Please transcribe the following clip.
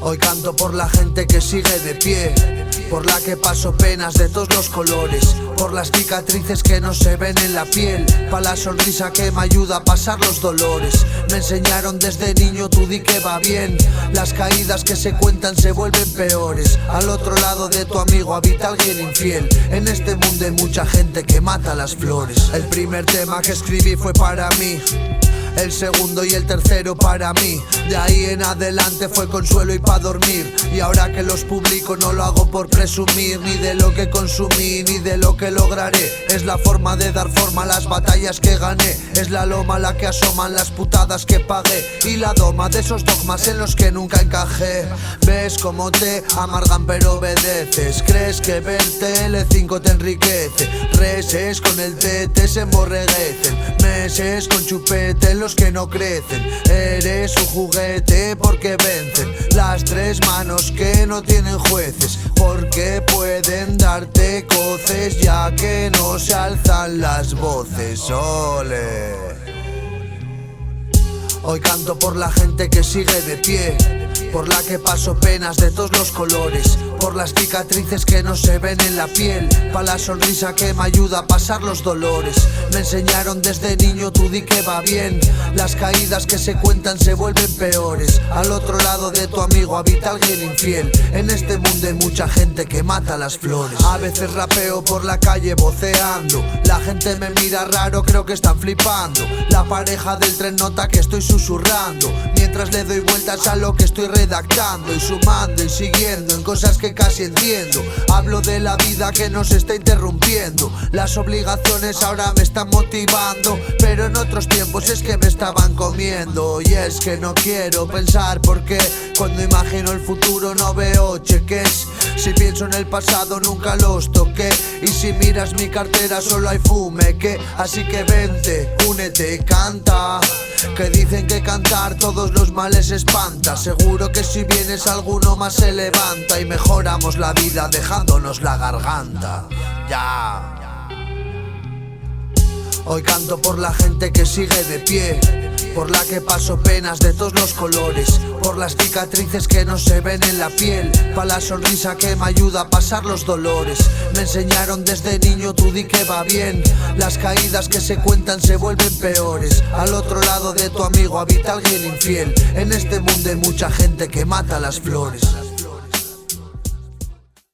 Hoy canto por la gente que sigue de pie, por la que paso penas de todos los colores, por las cicatrices que no se ven en la piel, pa' la sonrisa que me ayuda a pasar los dolores. Me enseñaron desde niño tú di que va bien, las caídas que se cuentan se vuelven peores. Al otro lado de tu amigo habita alguien infiel, en este mundo hay mucha gente que mata las flores. El primer tema que escribí fue para mí, el segundo y el tercero para mí. De ahí en adelante fue consuelo y pa' dormir. Y ahora que los publico no lo hago por presumir, ni de lo que consumí, ni de lo que lograré. Es la forma de dar forma a las batallas que gané, es la loma la que asoman las putadas que pagué, y la doma de esos dogmas en los que nunca encajé. Ves cómo te amargan pero obedeces, crees que ver Tele5 te enriquece. Reses con el tete se emborreguecen, meses con chupete los que no crecen. Eres un juguete porque vencen las tres manos que no tienen jueces, porque pueden darte coces ya que no se alzan las voces. Ole. Hoy canto por la gente que sigue de pie, por la que paso penas de todos los colores, por las cicatrices que no se ven en la piel, pa' la sonrisa que me ayuda a pasar los dolores. Me enseñaron desde niño tú di que va bien, las caídas que se cuentan se vuelven peores. Al otro lado de tu amigo habita alguien infiel, en este mundo hay mucha gente que mata las flores. A veces rapeo por la calle voceando, la gente me mira raro, creo que están flipando. La pareja del tren nota que estoy susurrando, mientras le doy vueltas a lo que estoy redactando, y sumando y siguiendo en cosas que casi entiendo. Hablo de la vida que nos está interrumpiendo, las obligaciones ahora me están motivando, pero en otros tiempos es que me estaban comiendo. Y es que no quiero pensar porque cuando imagino el futuro no veo cheques, si pienso en el pasado nunca los toqué, y si miras mi cartera solo hay fume que. Así que vente, únete, canta, que dicen que cantar todos los males espanta. Seguro que si vienes alguno más se levanta, y mejoramos la vida dejándonos la garganta. Ya. Hoy canto por la gente que sigue de pie, por la que paso penas de todos los colores, por las cicatrices que no se ven en la piel, pa' la sonrisa que me ayuda a pasar los dolores. Me enseñaron desde niño tú di que va bien, las caídas que se cuentan se vuelven peores. Al otro lado de tu amigo habita alguien infiel, en este mundo hay mucha gente que mata las flores.